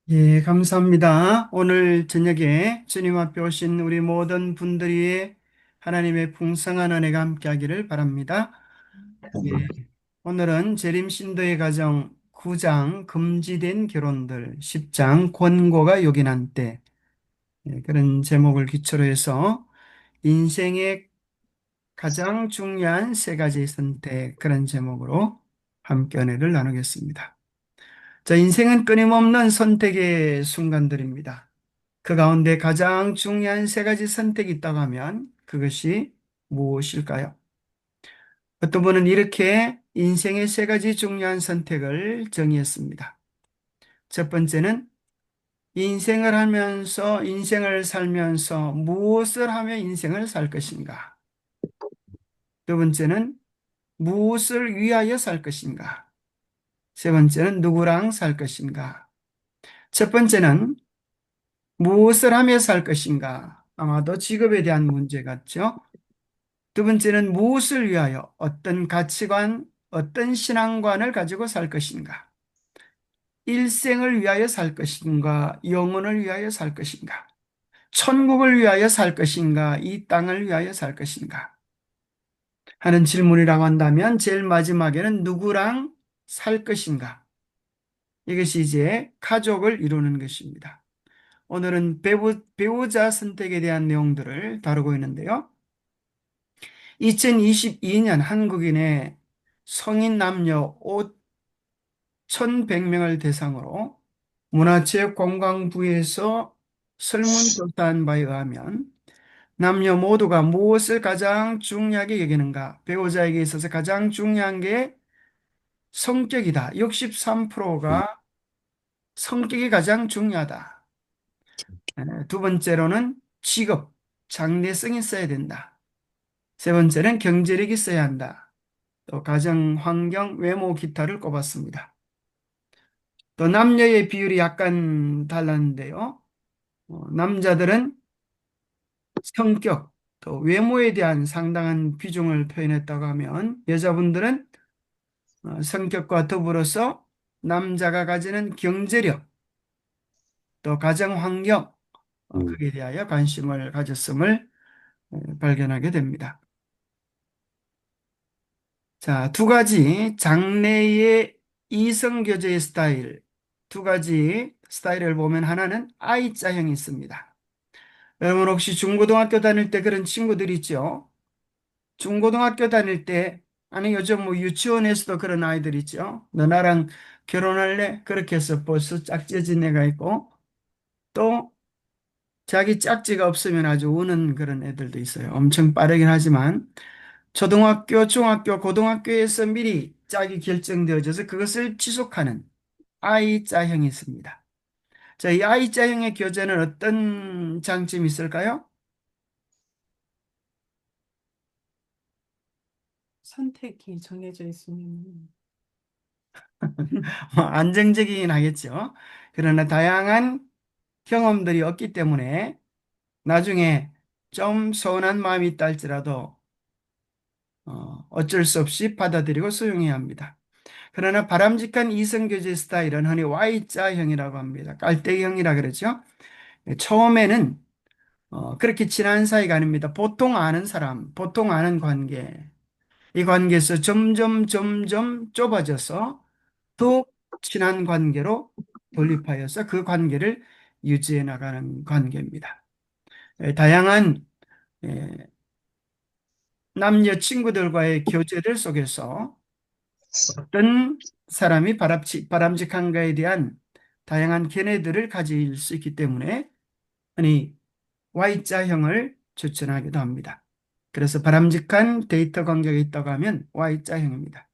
예, 감사합니다. 오늘 저녁에 주님 앞에 오신 우리 모든 분들이 하나님의 풍성한 은혜가 함께하기를 바랍니다. 예, 오늘은 재림 신도의 가정 9장 금지된 결혼들 10장 권고가 요긴한 때, 그런 제목을 기초로 해서 인생의 가장 중요한 세 가지 선택, 그런 제목으로 함께 은혜를 나누겠습니다. 자, 인생은 끊임없는 선택의 순간들입니다. 그 가운데 가장 중요한 세 가지 선택이 있다고 하면 그것이 무엇일까요? 어떤 분은 이렇게 인생의 세 가지 중요한 선택을 정의했습니다. 첫 번째는 인생을 살면서 무엇을 하며 인생을 살 것인가? 두 번째는 무엇을 위하여 살 것인가? 세 번째는 누구랑 살 것인가? 첫 번째는 무엇을 하며 살 것인가? 아마도 직업에 대한 문제 같죠? 두 번째는 무엇을 위하여 어떤 가치관, 어떤 신앙관을 가지고 살 것인가? 일생을 위하여 살 것인가? 영혼을 위하여 살 것인가? 천국을 위하여 살 것인가? 이 땅을 위하여 살 것인가? 하는 질문이라고 한다면 제일 마지막에는 누구랑 살 것인가? 이것이 이제 가족을 이루는 것입니다. 오늘은 배우자 선택에 대한 내용들을 다루고 있는데요. 2022년 한국인의 성인 남녀 5,100명을 대상으로 문화체육관광부에서 설문조사한 바에 의하면 남녀 모두가 무엇을 가장 중요하게 여기는가? 배우자에게 있어서 가장 중요한 게 성격이다. 63%가 성격이 가장 중요하다. 두 번째로는 직업, 장래성이 있어야 된다. 세 번째는 경제력이 있어야 한다. 또 가정, 환경, 외모, 기타를 꼽았습니다. 또 남녀의 비율이 약간 달랐는데요. 남자들은 성격, 또 외모에 대한 상당한 비중을 표현했다고 하면 여자분들은 성격과 더불어서 남자가 가지는 경제력, 또 가정 환경, 거기에 대하여 관심을 가졌음을 발견하게 됩니다. 자, 두 가지 장래의 이성교제의 스타일, 두 가지 스타일을 보면 하나는 I자형이 있습니다. 여러분 혹시 중고등학교 다닐 때 그런 친구들 있죠? 중고등학교 다닐 때, 아니 요즘 뭐 유치원에서도 그런 아이들 있죠? 너 나랑 결혼할래? 그렇게 해서 벌써 짝지어진 애가 있고, 또 자기 짝지가 없으면 아주 우는 그런 애들도 있어요. 엄청 빠르긴 하지만, 초등학교, 중학교, 고등학교에서 미리 짝이 결정되어져서 그것을 지속하는 I자형이 있습니다. 자, 이 I자형의 교재는 어떤 장점이 있을까요? 선택이 정해져 있으면 안정적이긴 하겠죠. 그러나 다양한 경험들이 없기 때문에 나중에 좀 서운한 마음이 있다 할지라도 어쩔 수 없이 받아들이고 수용해야 합니다. 그러나 바람직한 이성교제 스타일은 흔히 Y자형이라고 합니다. 깔때기형이라 그러죠. 처음에는 그렇게 친한 사이가 아닙니다. 보통 아는 사람, 보통 아는 관계. 이 관계에서 점점 좁아져서 더 친한 관계로 돌입하여서 그 관계를 유지해 나가는 관계입니다. 다양한 예, 남녀 친구들과의 교제들 속에서 어떤 사람이 바람직한가에 대한 다양한 견해들을 가질 수 있기 때문에 흔히 Y자형을 추천하기도 합니다. 그래서 바람직한 데이터 관계가 있다고 하면 Y자형입니다.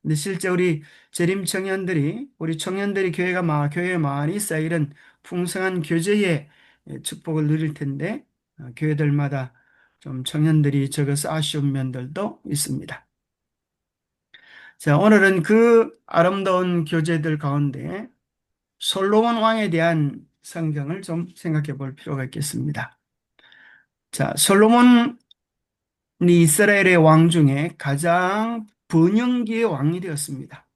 근데 실제 우리 청년들이 교회에 많이 쌓여 이런 풍성한 교제의 축복을 누릴 텐데, 교회들마다 좀 청년들이 적어서 아쉬운 면들도 있습니다. 자, 오늘은 그 아름다운 교제들 가운데 솔로몬 왕에 대한 성경을 좀 생각해 볼 필요가 있겠습니다. 자, 솔로몬이 이스라엘의 왕 중에 가장 번영기의 왕이 되었습니다.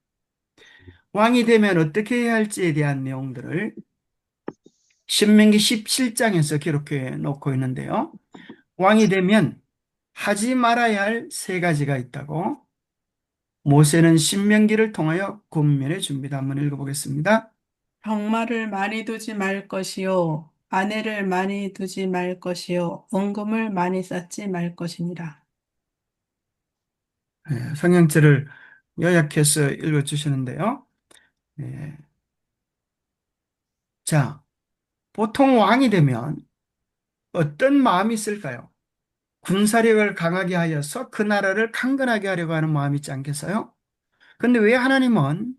왕이 되면 어떻게 해야 할지에 대한 내용들을 신명기 17장에서 기록해 놓고 있는데요. 왕이 되면 하지 말아야 할 세 가지가 있다고 모세는 신명기를 통하여 권면해 줍니다. 한번 읽어보겠습니다. 병마를 많이 두지 말 것이요. 아내를 많이 두지 말 것이요. 은금을 많이 쌓지 말 것이니라. 성경책을 요약해서 읽어주시는데요. 예. 자, 보통 왕이 되면 어떤 마음이 있을까요? 군사력을 강하게 하여서 그 나라를 강건하게 하려고 하는 마음이 있지 않겠어요? 근데 왜 하나님은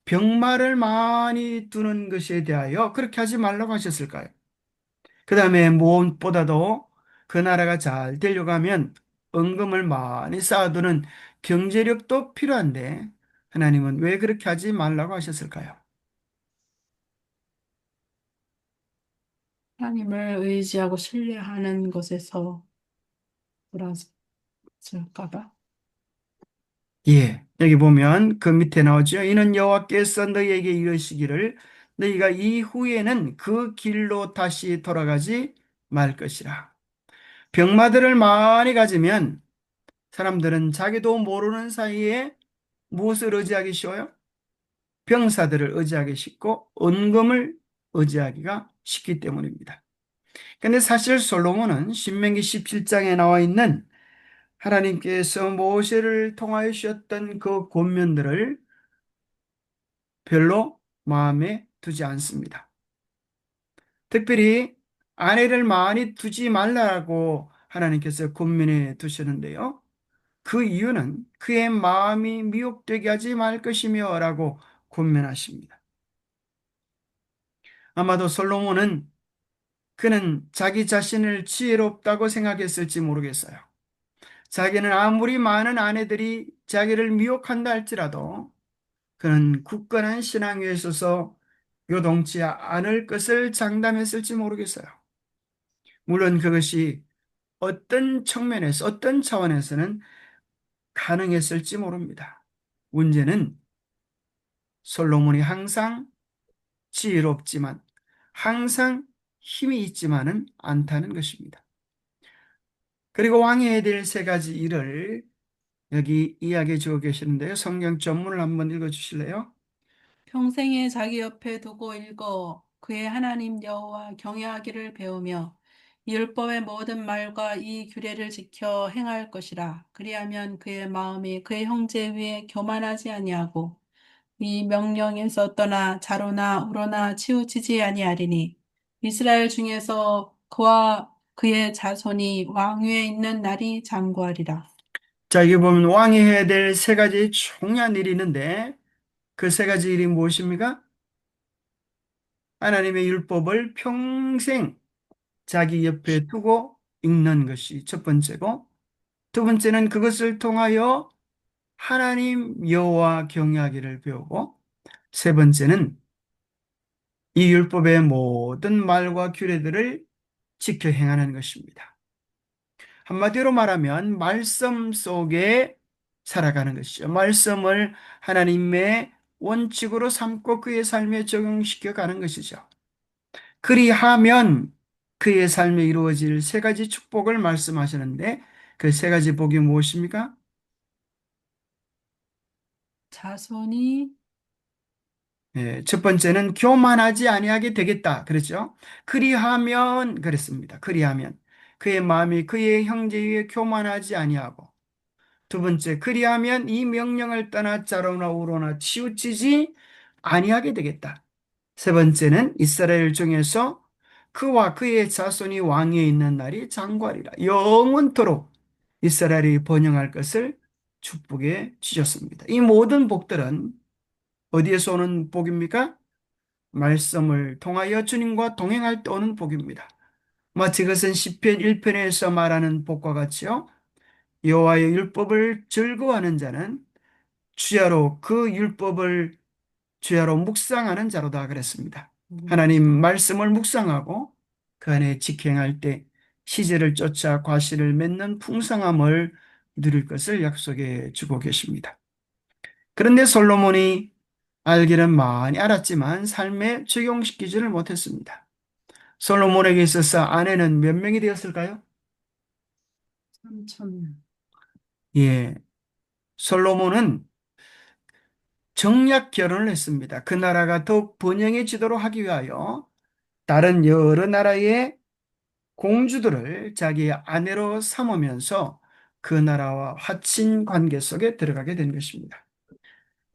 병마를 많이 두는 것에 대하여 그렇게 하지 말라고 하셨을까요? 그 다음에 무엇보다도 그 나라가 잘 되려고 하면 은금을 많이 쌓아두는 경제력도 필요한데 하나님은 왜 그렇게 하지 말라고 하셨을까요? 하나님을 의지하고 신뢰하는 것에서 돌아설까 봐. 예, 여기 보면 그 밑에 나오죠. 이는 여호와께서 너희에게 이르시기를 너희가 이후에는 그 길로 다시 돌아가지 말 것이라. 병마들을 많이 가지면 사람들은 자기도 모르는 사이에 무엇을 의지하기 쉬워요? 병사들을 의지하기 쉽고 은금을 의지하기가 쉽기 때문입니다. 근데 사실 솔로몬은 신명기 17장에 나와 있는 하나님께서 모세를 통하여 주셨던 그 권면들을 별로 마음에 두지 않습니다. 특별히 아내를 많이 두지 말라고 하나님께서 권면해 두시는데요. 그 이유는 그의 마음이 미혹되게 하지 말 것이며 라고 권면하십니다. 아마도 솔로몬은 그는 자기 자신을 지혜롭다고 생각했을지 모르겠어요. 자기는 아무리 많은 아내들이 자기를 미혹한다 할지라도 그는 굳건한 신앙 위에 있어서 요동치 않을 것을 장담했을지 모르겠어요. 물론 그것이 어떤 측면에서, 어떤 차원에서는 가능했을지 모릅니다. 문제는 솔로몬이 항상 지혜롭지만, 항상 힘이 있지만은 않다는 것입니다. 그리고 왕이 해야 될 세 가지 일을 여기 이야기해 주고 계시는데요. 성경 전문을 한번 읽어 주실래요? 평생에 자기 옆에 두고 읽어 그의 하나님 여호와 경외하기를 배우며 이 율법의 모든 말과 이 규례를 지켜 행할 것이라. 그리하면 그의 마음이 그의 형제 위에 교만하지 아니하고 이 명령에서 떠나 좌로나 우로나 치우치지 아니하리니 이스라엘 중에서 그와 그의 자손이 왕위에 있는 날이 장구하리라. 자, 여기 보면 왕이 해야 될 세 가지 중요한 일이 있는데 그 세 가지 일이 무엇입니까? 하나님의 율법을 평생 자기 옆에 두고 읽는 것이 첫 번째고 두 번째는 그것을 통하여 하나님 여호와 경외하기를 배우고 세 번째는 이 율법의 모든 말과 규례들을 지켜 행하는 것입니다. 한마디로 말하면 말씀 속에 살아가는 것이죠. 말씀을 하나님의 원칙으로 삼고 그의 삶에 적용시켜 가는 것이죠. 그리하면 그의 삶에 이루어질 세 가지 축복을 말씀하시는데 그 세 가지 복이 무엇입니까? 자손이 첫 번째는 교만하지 아니하게 되겠다. 그렇죠? 그리하면 그랬습니다. 그리하면 그의 마음이 그의 형제 위에 교만하지 아니하고 두 번째 그리하면 이 명령을 떠나 좌로나 우로나 치우치지 아니하게 되겠다. 세 번째는 이스라엘 중에서 그와 그의 자손이 왕위에 있는 날이 장구하리라. 영원토록 이스라엘이 번영할 것을 축복해 주셨습니다. 이 모든 복들은 어디에서 오는 복입니까? 말씀을 통하여 주님과 동행할 때 오는 복입니다. 마치 그것은 시편 1편에서 말하는 복과 같이요. 여호와의 율법을 즐거워하는 자는 주야로 그 율법을 주야로 묵상하는 자로다 그랬습니다. 하나님 말씀을 묵상하고 그 안에 직행할 때 시제를 쫓아 과실을 맺는 풍성함을 누릴 것을 약속해 주고 계십니다. 그런데 솔로몬이 알기는 많이 알았지만 삶에 적용시키지를 못했습니다. 솔로몬에게 있어서 아내는 몇 명이 되었을까요? 3천. 예, 솔로몬은 정략 결혼을 했습니다. 그 나라가 더욱 번영해지도록 하기 위하여 다른 여러 나라의 공주들을 자기 아내로 삼으면서 그 나라와 화친 관계 속에 들어가게 된 것입니다.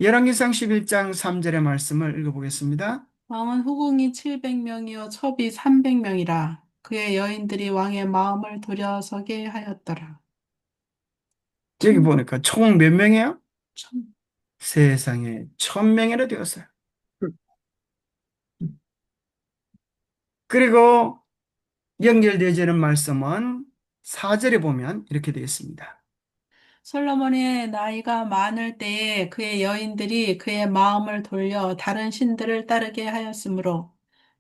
열왕기상 11장 3절의 말씀을 읽어보겠습니다. 왕은 후궁이 700명이요 첩이 300명이라. 그의 여인들이 왕의 마음을 돌려서게 하였더라. 여기 천, 보니까 총 몇 명이에요? 천. 세상에 1000명이나 되었어요. 그리고 연결되어지는 말씀은 4절에 보면 이렇게 되어 있습니다. 솔로몬의 나이가 많을 때에 그의 여인들이 그의 마음을 돌려 다른 신들을 따르게 하였으므로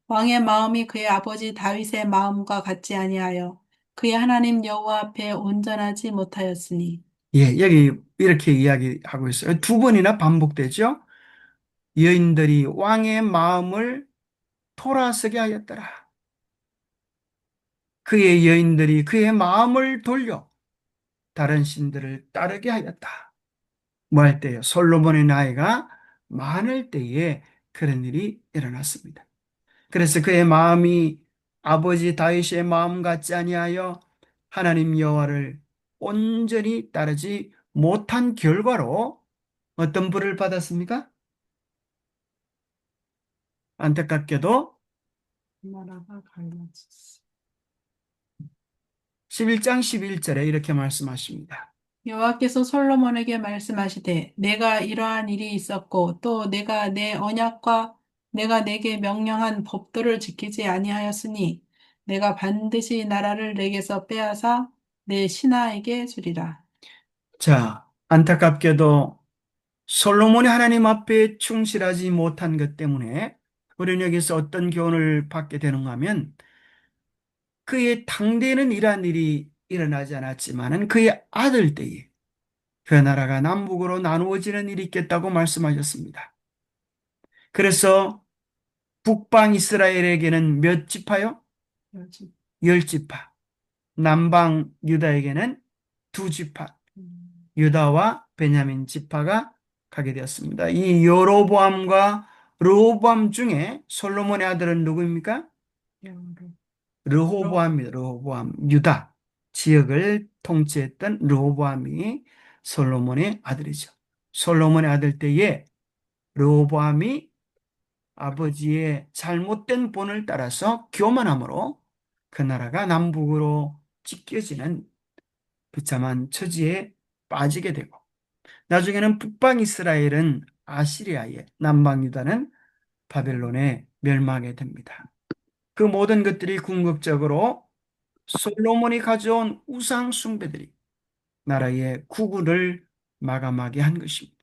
왕의 마음이 그의 아버지 다윗의 마음과 같지 아니하여 그의 하나님 여호와 앞에 온전하지 못하였으니 예, 여기 이렇게 이야기하고 있어요. 두 번이나 반복되죠. 여인들이 왕의 마음을 돌아서게 하였더라. 그의 여인들이 그의 마음을 돌려 다른 신들을 따르게 하였다. 뭐 할 때요? 솔로몬의 나이가 많을 때에 그런 일이 일어났습니다. 그래서 그의 마음이 아버지 다윗의 마음 같지 아니하여 하나님 여호와를 온전히 따르지 못한 결과로 어떤 벌을 받았습니까? 안타깝게도 나라가 갈라졌어. 11장 11절에 이렇게 말씀하십니다. 여호와께서 솔로몬에게 말씀하시되 내가 이러한 일이 있었고 또 내가 내 언약과 내가 내게 명령한 법도를 지키지 아니하였으니 내가 반드시 나라를 내게서 빼앗아 내 신하에게 주리라. 자, 안타깝게도 솔로몬이 하나님 앞에 충실하지 못한 것 때문에 우리는 여기서 어떤 교훈을 받게 되는가 하면 그의 당대에는 이러한 일이 일어나지 않았지만은 그의 아들 때에 그 나라가 남북으로 나누어지는 일이 있겠다고 말씀하셨습니다. 그래서 북방 이스라엘에게는 몇 지파요? 그렇지. 열 지파. 남방 유다에게는 두 지파. 유다와 베냐민 지파가 가게 되었습니다. 이 여로보암과 르호보암 중에 솔로몬의 아들은 누구입니까? 로, 르호보암입니다. 르호보암. 유다 지역을 통치했던 르호보암이 솔로몬의 아들이죠. 솔로몬의 아들 때에 르호보암이 아버지의 잘못된 본을 따라서 교만함으로 그 나라가 남북으로 찢겨지는 비참한 처지에 빠지게 되고 나중에는 북방 이스라엘은 아시리아에 남방 유다는 바벨론에 멸망하게 됩니다. 그 모든 것들이 궁극적으로 솔로몬이 가져온 우상 숭배들이 나라의 구구를 마감하게 한 것입니다.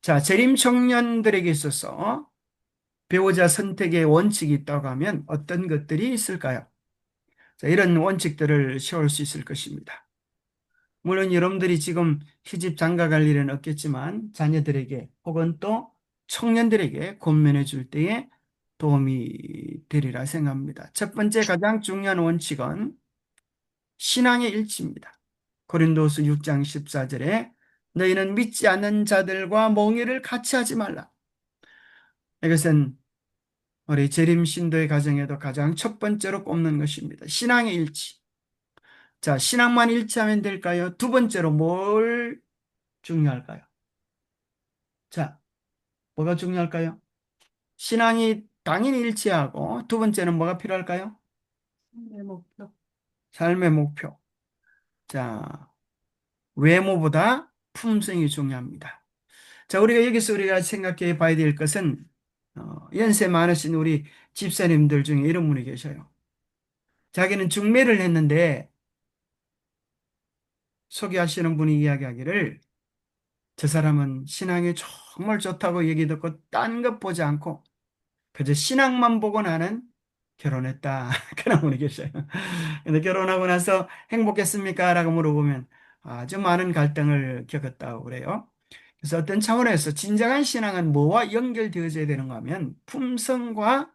자, 재림 청년들에게 있어서 배우자 선택의 원칙이 있다고 하면 어떤 것들이 있을까요? 자, 이런 원칙들을 세울 수 있을 것입니다. 물론 여러분들이 지금 시집 장가 갈 일은 없겠지만 자녀들에게 혹은 또 청년들에게 권면해 줄 때에 도움이 되리라 생각합니다. 첫 번째 가장 중요한 원칙은 신앙의 일치입니다. 고린도서 6장 14절에 너희는 믿지 않는 자들과 몽의를 같이 하지 말라. 이것은 우리 재림 신도의 가정에도 가장 첫 번째로 꼽는 것입니다. 신앙의 일치. 자, 신앙만 일치하면 될까요? 두 번째로 뭘 중요할까요? 자, 뭐가 중요할까요? 신앙이 당연히 일치하고 두 번째는 뭐가 필요할까요? 내 목표. 삶의 목표. 자, 외모보다 품성이 중요합니다. 자, 우리가 생각해 봐야 될 것은 연세 많으신 우리 집사님들 중에 이런 분이 계셔요. 자기는 중매를 했는데 소개하시는 분이 이야기하기를 저 사람은 신앙이 정말 좋다고 얘기 듣고 딴 것 보지 않고 그저 신앙만 보고 나는 결혼했다. 그런 분이 계셔요. 근데 결혼하고 나서 행복했습니까? 라고 물어보면 아주 많은 갈등을 겪었다고 그래요. 그래서 어떤 차원에서 진정한 신앙은 뭐와 연결되어져야 되는가 하면 품성과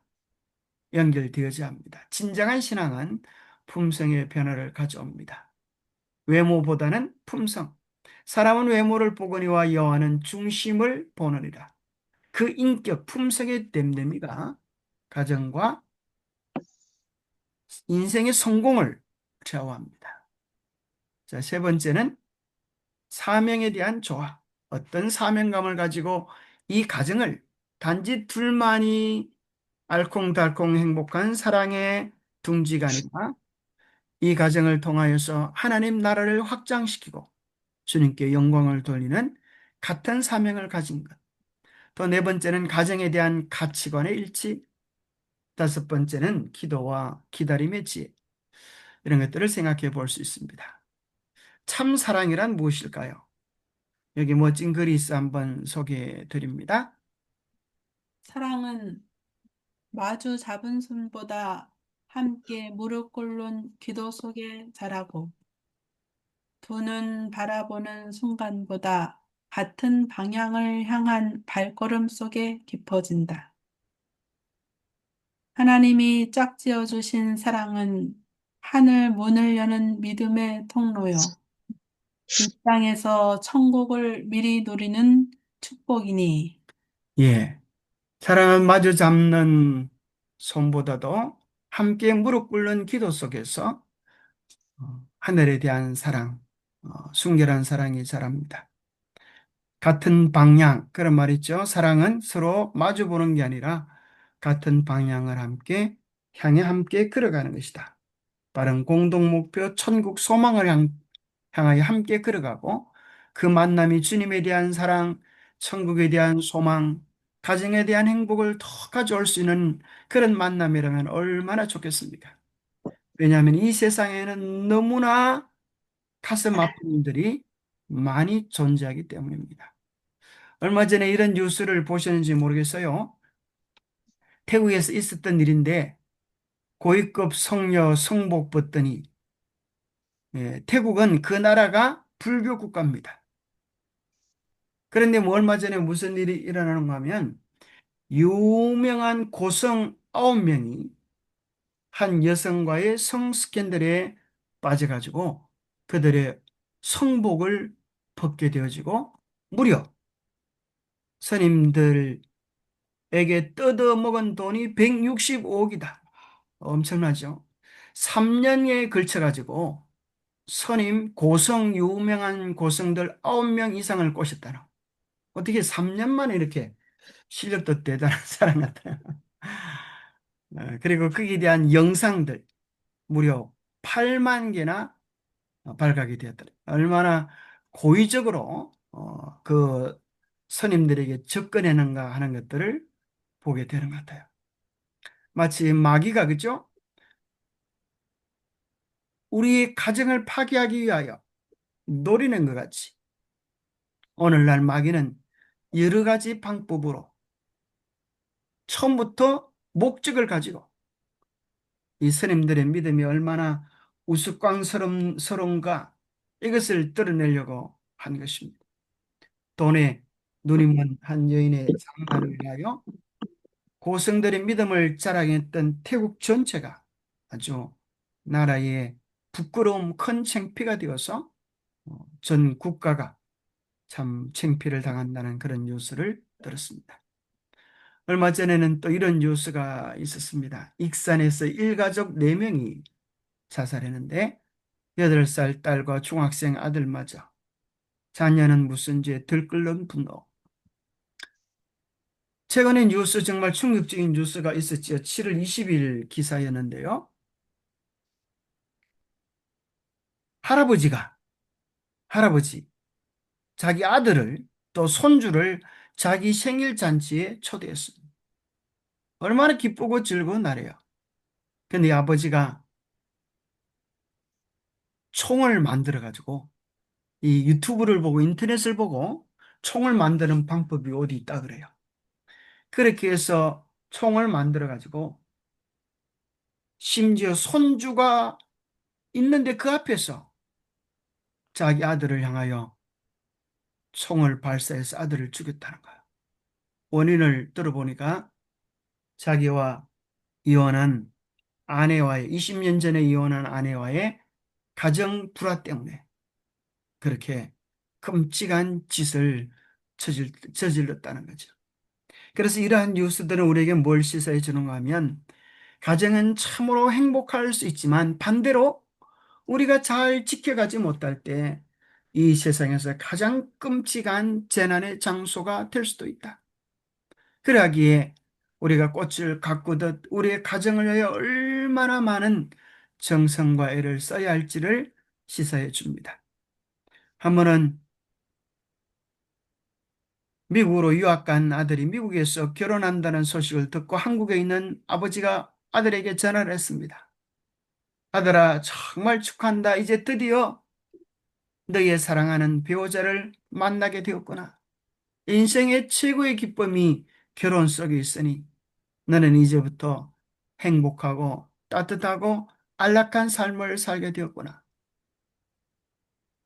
연결되어져야 합니다. 진정한 신앙은 품성의 변화를 가져옵니다. 외모보다는 품성. 사람은 외모를 보거니와 여호와는 중심을 보느니라. 그 인격, 품성의 됨됨이가 가정과 인생의 성공을 좌우합니다. 자, 세 번째는 사명에 대한 조화. 어떤 사명감을 가지고 이 가정을 단지 둘만이 알콩달콩 행복한 사랑의 둥지가 아니라 이 가정을 통하여서 하나님 나라를 확장시키고 주님께 영광을 돌리는 같은 사명을 가진 것. 또 네 번째는 가정에 대한 가치관의 일치. 다섯 번째는 기도와 기다림의 지혜. 이런 것들을 생각해 볼 수 있습니다. 참 사랑이란 무엇일까요? 여기 멋진 글이 있어 한번 소개해 드립니다. 사랑은 마주 잡은 손보다 함께 무릎 꿇는 기도 속에 자라고 두 눈 바라보는 순간보다 같은 방향을 향한 발걸음 속에 깊어진다. 하나님이 짝지어 주신 사랑은 하늘 문을 여는 믿음의 통로요. 이 땅에서 천국을 미리 누리는 축복이니 예. 사랑은 마주 잡는 손보다도 함께 무릎 꿇는 기도 속에서 하늘에 대한 사랑, 순결한 사랑이 자랍니다. 같은 방향, 그런 말 있죠. 사랑은 서로 마주 보는 게 아니라 같은 방향을 향해 함께 걸어가는 것이다. 바른 공동 목표, 천국 소망을 향하여 함께 걸어가고 그 만남이 주님에 대한 사랑, 천국에 대한 소망, 가정에 대한 행복을 더 가져올 수 있는 그런 만남이라면 얼마나 좋겠습니까? 왜냐하면 이 세상에는 너무나 가슴 아픈 일들이 많이 존재하기 때문입니다. 얼마 전에 이런 뉴스를 보셨는지 모르겠어요. 태국에서 있었던 일인데 고위급 성녀 성복 벗더니 태국은 그 나라가 불교 국가입니다. 그런데 뭐 얼마 전에 무슨 일이 일어나는가 하면 유명한 고성 9명이 한 여성과의 성 스캔들에 빠져가지고 그들의 성복을 벗게 되어지고 무려 스님들에게 뜯어먹은 돈이 165억이다. 엄청나죠? 3년에 걸쳐가지고 유명한 고성들 9명 이상을 꼬셨다는. 어떻게 3년 만에 이렇게 실력도 대단한 사람 같아요. 그리고 거기에 대한 영상들 무려 8만 개나 발각이 되었더라. 얼마나 고의적으로 그 스님들에게 접근했는가 하는 것들을 보게 되는 것 같아요. 마치 마귀가 그죠? 우리의 가정을 파괴하기 위하여 노리는 것 같이 오늘날 마귀는 여러 가지 방법으로 처음부터 목적을 가지고 이 스님들의 믿음이 얼마나 우스꽝스러운가 이것을 드러내려고 한 것입니다. 돈에 눈이 먼 한 여인의 장난을 위하여 고성들의 믿음을 자랑했던 태국 전체가 아주 나라의 부끄러움 큰 창피가 되어서 전 국가가 참 창피를 당한다는 그런 뉴스를 들었습니다. 얼마 전에는 또 이런 뉴스가 있었습니다. 익산에서 일가족 4명이 자살했는데 8살 딸과 중학생 아들마저 자녀는 무슨 죄 들끓는 분노. 최근에 뉴스 정말 충격적인 뉴스가 있었지요. 7월 20일 기사였는데요. 할아버지가 할아버지 자기 아들을 또 손주를 자기 생일 잔치에 초대했습니다. 얼마나 기쁘고 즐거운 날이에요. 근데 이 아버지가 총을 만들어 가지고 이 유튜브를 보고 인터넷을 보고 총을 만드는 방법이 어디 있다 그래요. 그렇게 해서 총을 만들어 가지고 심지어 손주가 있는데 그 앞에서 자기 아들을 향하여 총을 발사해서 아들을 죽였다는 거예요. 원인을 들어보니까 자기와 이혼한 아내와의 20년 전에 이혼한 아내와의 가정 불화 때문에 그렇게 끔찍한 짓을 저질렀다는 거죠. 그래서 이러한 뉴스들은 우리에게 뭘 시사해 주는가 하면 가정은 참으로 행복할 수 있지만 반대로 우리가 잘 지켜가지 못할 때 이 세상에서 가장 끔찍한 재난의 장소가 될 수도 있다. 그러기에 우리가 꽃을 가꾸듯 우리의 가정을 위하여 얼마나 많은 정성과 애를 써야 할지를 시사해 줍니다. 한 번은 미국으로 유학 간 아들이 미국에서 결혼한다는 소식을 듣고 한국에 있는 아버지가 아들에게 전화를 했습니다. 아들아, 정말 축하한다. 이제 드디어 너의 사랑하는 배우자를 만나게 되었구나. 인생의 최고의 기쁨이 결혼 속에 있으니 너는 이제부터 행복하고 따뜻하고 안락한 삶을 살게 되었구나.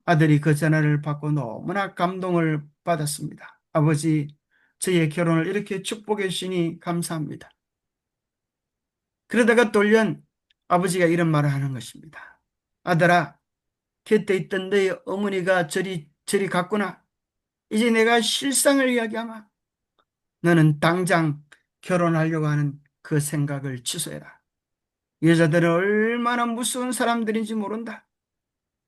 아들이 그 전화를 받고 너무나 감동을 받았습니다. 아버지, 저의 결혼을 이렇게 축복해 주시니 감사합니다. 그러다가 돌연 아버지가 이런 말을 하는 것입니다. 아들아, 곁에 있던 너의 어머니가 저리 갔구나. 이제 내가 실상을 이야기하마. 너는 당장 결혼하려고 하는 그 생각을 취소해라. 여자들은 얼마나 무서운 사람들인지 모른다.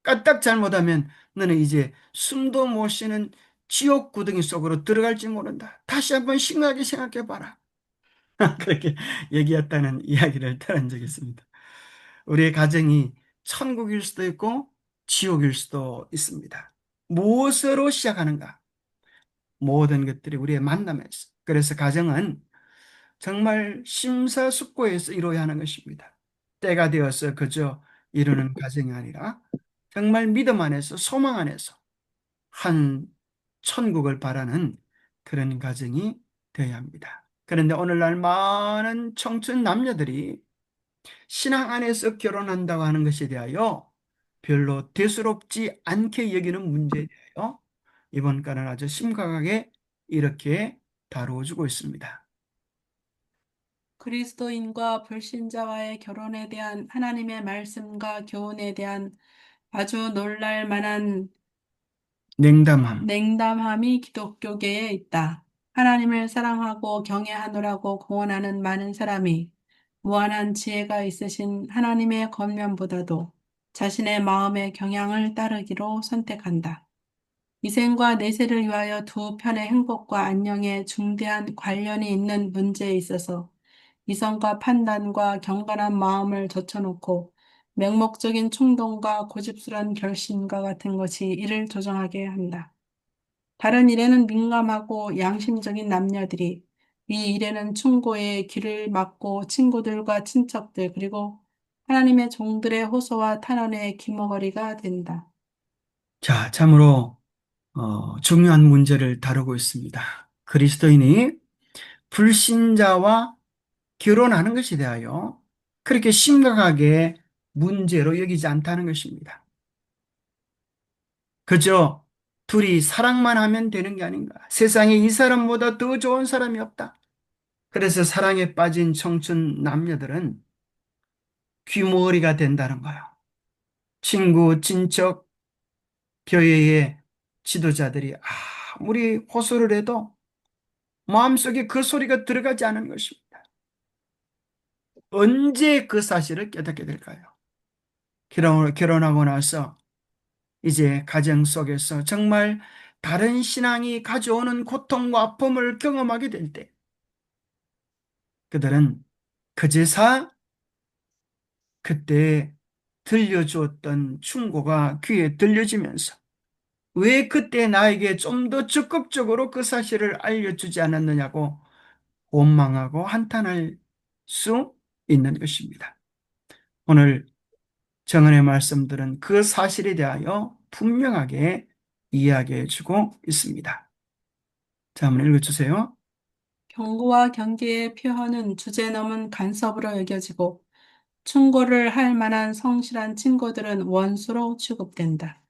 까딱 잘못하면 너는 이제 숨도 못 쉬는 지옥 구덩이 속으로 들어갈지 모른다. 다시 한번 심각하게 생각해봐라. 그렇게 얘기했다는 이야기를 들은 적이 있습니다. 우리의 가정이 천국일 수도 있고 지옥일 수도 있습니다. 무엇으로 시작하는가? 모든 것들이 우리의 만남에서. 그래서 가정은 정말 심사숙고해서 이루어야 하는 것입니다. 때가 되어서 그저 이루는 가정이 아니라 정말 믿음 안에서 소망 안에서 한 천국을 바라는 그런 가정이 되어야 합니다. 그런데 오늘날 많은 청춘 남녀들이 신앙 안에서 결혼한다고 하는 것에 대하여 별로 대수롭지 않게 여기는 문제에 대하여 이번 간은 아주 심각하게 이렇게 다루어주고 있습니다. 그리스도인과 불신자와의 결혼에 대한 하나님의 말씀과 교훈에 대한 아주 놀랄 만한 냉담함. 냉담함이 기독교계에 있다. 하나님을 사랑하고 경외하노라고 공언하는 많은 사람이 무한한 지혜가 있으신 하나님의 권면보다도 자신의 마음의 경향을 따르기로 선택한다. 이생과 내세를 위하여 두 편의 행복과 안녕에 중대한 관련이 있는 문제에 있어서 이성과 판단과 경건한 마음을 젖혀놓고 맹목적인 충동과 고집스런 결심과 같은 것이 이를 조정하게 한다. 다른 일에는 민감하고 양심적인 남녀들이 이 일에는 충고에 귀를 막고 친구들과 친척들 그리고 하나님의 종들의 호소와 탄원에 귀머거리가 된다. 자, 참으로 중요한 문제를 다루고 있습니다. 그리스도인이 불신자와 결혼하는 것에 대하여 그렇게 심각하게 문제로 여기지 않다는 것입니다. 그저 둘이 사랑만 하면 되는 게 아닌가. 세상에 이 사람보다 더 좋은 사람이 없다. 그래서 사랑에 빠진 청춘 남녀들은 귀머거리가 된다는 거예요. 친구, 친척, 교회의 지도자들이 아무리 호소를 해도 마음속에 그 소리가 들어가지 않은 것입니다. 언제 그 사실을 깨닫게 될까요? 결혼하고 나서 이제 가정 속에서 정말 다른 신앙이 가져오는 고통과 아픔을 경험하게 될 때, 그들은 그제서 그때 들려주었던 충고가 귀에 들려지면서 왜 그때 나에게 좀 더 적극적으로 그 사실을 알려주지 않았느냐고 원망하고 한탄할 수 있는 것입니다. 오늘 정언의 말씀들은 그 사실에 대하여 분명하게 이야기해 주고 있습니다. 자, 한번 읽어주세요. 경고와 경계의 표현은 주제 넘은 간섭으로 여겨지고 충고를 할 만한 성실한 친구들은 원수로 취급된다.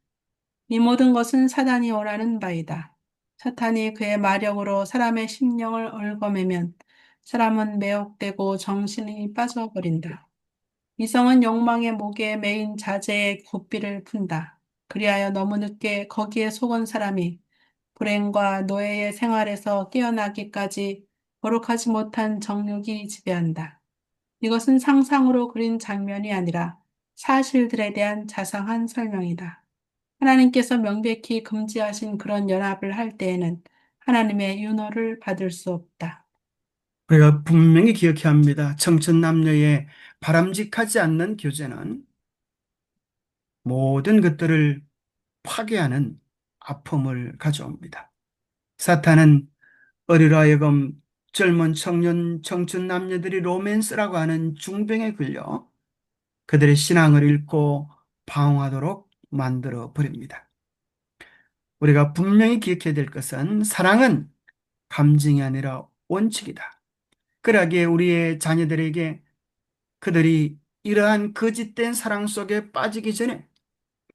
이 모든 것은 사단이 원하는 바이다. 사탄이 그의 마력으로 사람의 심령을 얽어매면 사람은 매혹되고 정신이 빠져버린다. 이성은 욕망의 목에 매인 자제의 고삐를 푼다. 그리하여 너무 늦게 거기에 속은 사람이 불행과 노예의 생활에서 깨어나기까지 거룩하지 못한 정욕이 지배한다. 이것은 상상으로 그린 장면이 아니라 사실들에 대한 자상한 설명이다. 하나님께서 명백히 금지하신 그런 연합을 할 때에는 하나님의 윤허를 받을 수 없다. 우리가 분명히 기억해야 합니다. 청춘 남녀의 바람직하지 않는 교제는 모든 것들을 파괴하는 아픔을 가져옵니다. 사탄은 어리로 하여금 젊은 청춘 남녀들이 로맨스라고 하는 중병에 걸려 그들의 신앙을 잃고 방황하도록 만들어 버립니다. 우리가 분명히 기억해야 될 것은 사랑은 감정이 아니라 원칙이다. 그러기에 우리의 자녀들에게 그들이 이러한 거짓된 사랑 속에 빠지기 전에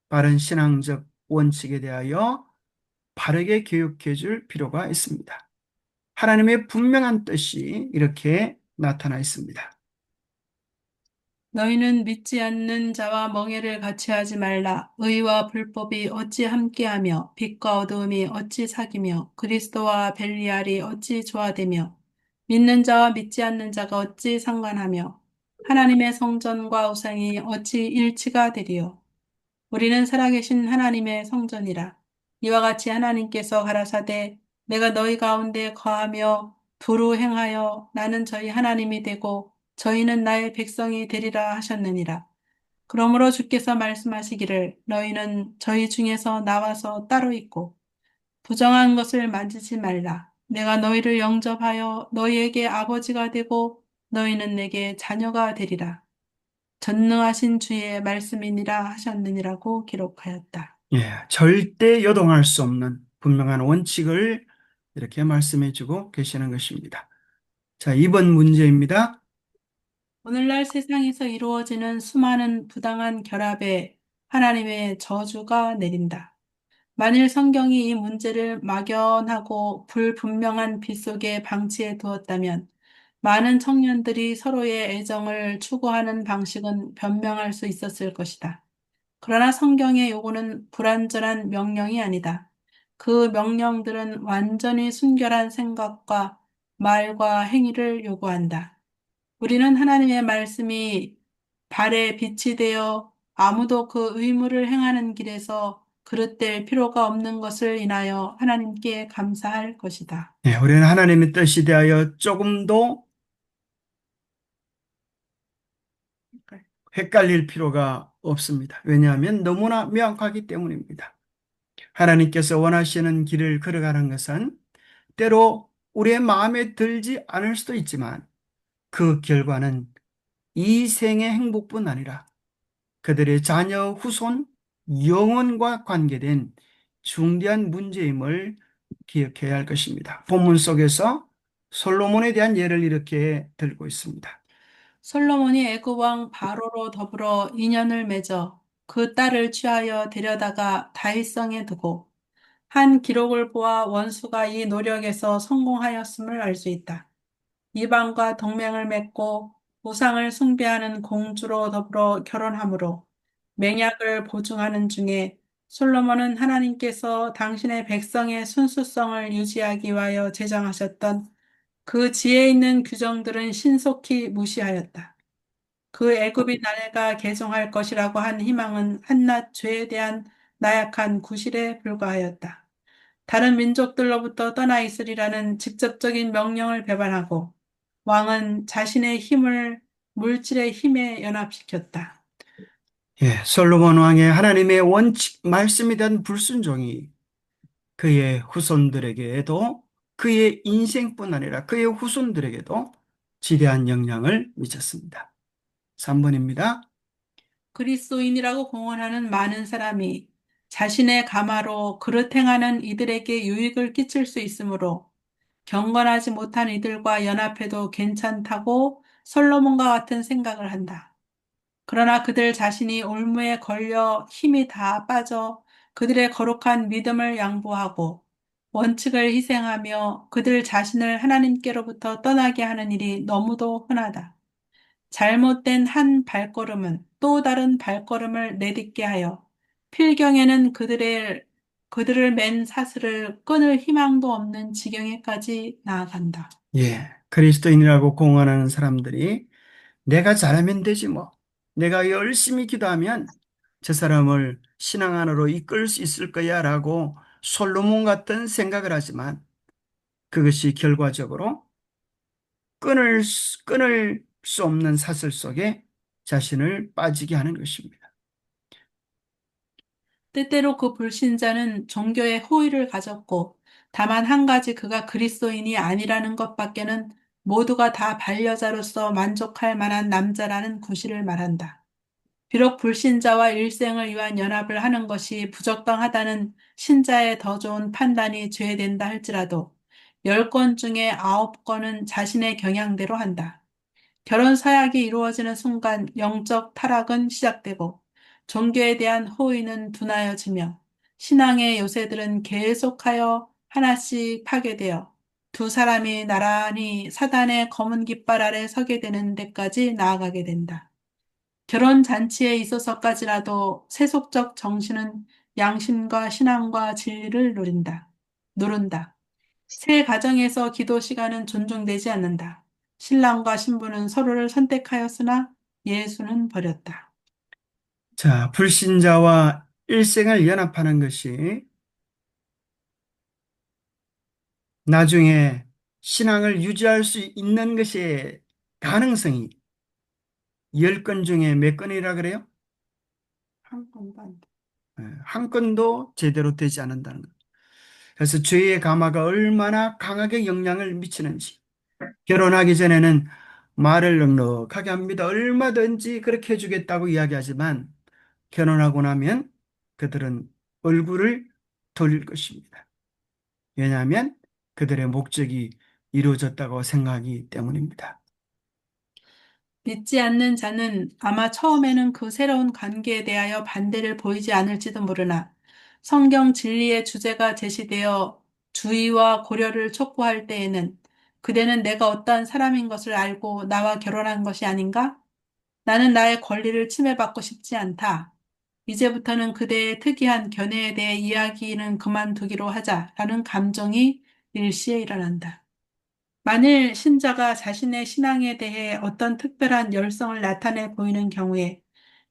바른 신앙적 원칙에 대하여 바르게 교육해 줄 필요가 있습니다. 하나님의 분명한 뜻이 이렇게 나타나 있습니다. 너희는 믿지 않는 자와 멍에를 같이 하지 말라. 의와 불법이 어찌 함께하며 빛과 어두움이 어찌 사귀며 그리스도와 벨리알이 어찌 조화되며 믿는 자와 믿지 않는 자가 어찌 상관하며 하나님의 성전과 우상이 어찌 일치가 되리요. 우리는 살아계신 하나님의 성전이라. 이와 같이 하나님께서 가라사대 내가 너희 가운데 거하며 두루 행하여 나는 저희 하나님이 되고 저희는 나의 백성이 되리라 하셨느니라. 그러므로 주께서 말씀하시기를 너희는 저희 중에서 나와서 따로 있고 부정한 것을 만지지 말라. 내가 너희를 영접하여 너희에게 아버지가 되고 너희는 내게 자녀가 되리라. 전능하신 주의 말씀이니라 하셨느니라고 기록하였다. 절대 요동할 수 없는 분명한 원칙을 이렇게 말씀해 주고 계시는 것입니다. 자, 2번 문제입니다. 오늘날 세상에서 이루어지는 수많은 부당한 결합에 하나님의 저주가 내린다. 만일 성경이 이 문제를 막연하고 불분명한 빛 속에 방치해 두었다면 많은 청년들이 서로의 애정을 추구하는 방식은 변명할 수 있었을 것이다. 그러나 성경의 요구는 불완전한 명령이 아니다. 그 명령들은 완전히 순결한 생각과 말과 행위를 요구한다. 우리는 하나님의 말씀이 발에 빛이 되어 아무도 그 의무를 행하는 길에서 그릇될 필요가 없는 것을 인하여 하나님께 감사할 것이다. 우리는 하나님의 뜻에 대하여 조금도 헷갈릴 필요가 없습니다. 왜냐하면 너무나 명확하기 때문입니다. 하나님께서 원하시는 길을 걸어가는 것은 때로 우리의 마음에 들지 않을 수도 있지만 그 결과는 이 생의 행복뿐 아니라 그들의 자녀 후손 영혼과 관계된 중대한 문제임을 기억해야 할 것입니다. 본문 속에서 솔로몬에 대한 예를 이렇게 들고 있습니다. 솔로몬이 애굽 왕 바로로 더불어 인연을 맺어 그 딸을 취하여 데려다가 다윗성에 두고 한 기록을 보아 원수가 이 노력에서 성공하였음을 알 수 있다. 이방과 동맹을 맺고 우상을 숭배하는 공주로 더불어 결혼하므로 맹약을 보증하는 중에 솔로몬은 하나님께서 당신의 백성의 순수성을 유지하기 위하여 제정하셨던 그 지혜 있는 규정들은 신속히 무시하였다. 그 애굽인 아내가 개종할 것이라고 한 희망은 한낱 죄에 대한 나약한 구실에 불과하였다. 다른 민족들로부터 떠나 있으리라는 직접적인 명령을 배반하고 왕은 자신의 힘을 물질의 힘에 연합시켰다. 솔로몬 왕의 하나님의 원칙 말씀에 대한 불순종이 그의 후손들에게도 그의 인생뿐 아니라 그의 후손들에게도 지대한 영향을 미쳤습니다. 3번입니다. 그리스도인이라고 공언하는 많은 사람이 자신의 가마로 그릇 행하는 이들에게 유익을 끼칠 수 있으므로 경건하지 못한 이들과 연합해도 괜찮다고 솔로몬과 같은 생각을 한다. 그러나 그들 자신이 올무에 걸려 힘이 다 빠져 그들의 거룩한 믿음을 양보하고 원칙을 희생하며 그들 자신을 하나님께로부터 떠나게 하는 일이 너무도 흔하다. 잘못된 한 발걸음은 또 다른 발걸음을 내딛게 하여 필경에는 그들을 맨 사슬을 끊을 희망도 없는 지경에까지 나아간다. 예, 그리스도인이라고 공언하는 사람들이 내가 잘하면 되지 뭐. 내가 열심히 기도하면 저 사람을 신앙 안으로 이끌 수 있을 거야 라고 솔로몬 같은 생각을 하지만 그것이 결과적으로 끊을 수 없는 사슬 속에 자신을 빠지게 하는 것입니다. 때때로 그 불신자는 종교의 호의를 가졌고, 다만 한 가지 그가 그리스도인이 아니라는 것밖에는 모두가 다 반려자로서 만족할 만한 남자라는 구실을 말한다. 비록 불신자와 일생을 위한 연합을 하는 것이 부적당하다는 신자의 더 좋은 판단이 죄된다 할지라도 10건 중에 9건은 자신의 경향대로 한다. 결혼 서약이 이루어지는 순간 영적 타락은 시작되고 종교에 대한 호의는 둔하여지며 신앙의 요새들은 계속하여 하나씩 파괴되어 두 사람이 나란히 사단의 검은 깃발 아래 서게 되는 데까지 나아가게 된다. 결혼 잔치에 있어서까지라도 세속적 정신은 양심과 신앙과 진리를 누른다. 새 가정에서 기도 시간은 존중되지 않는다. 신랑과 신부는 서로를 선택하였으나 예수는 버렸다. 자, 불신자와 일생을 연합하는 것이 나중에 신앙을 유지할 수 있는 것의 가능성이 10건 중에 몇 건이라 그래요? 한 건도 안 돼. 한 건도 제대로 되지 않는다는 것. 그래서 죄의 감화가 얼마나 강하게 영향을 미치는지. 결혼하기 전에는 말을 넉넉하게 합니다. 얼마든지 그렇게 해주겠다고 이야기하지만 결혼하고 나면 그들은 얼굴을 돌릴 것입니다. 왜냐하면 그들의 목적이 이루어졌다고 생각하기 때문입니다. 믿지 않는 자는 아마 처음에는 그 새로운 관계에 대하여 반대를 보이지 않을지도 모르나 성경 진리의 주제가 제시되어 주의와 고려를 촉구할 때에는 그대는 내가 어떠한 사람인 것을 알고 나와 결혼한 것이 아닌가? 나는 나의 권리를 침해받고 싶지 않다. 이제부터는 그대의 특이한 견해에 대해 이야기는 그만두기로 하자라는 감정이 일시에 일어난다. 만일 신자가 자신의 신앙에 대해 어떤 특별한 열성을 나타내 보이는 경우에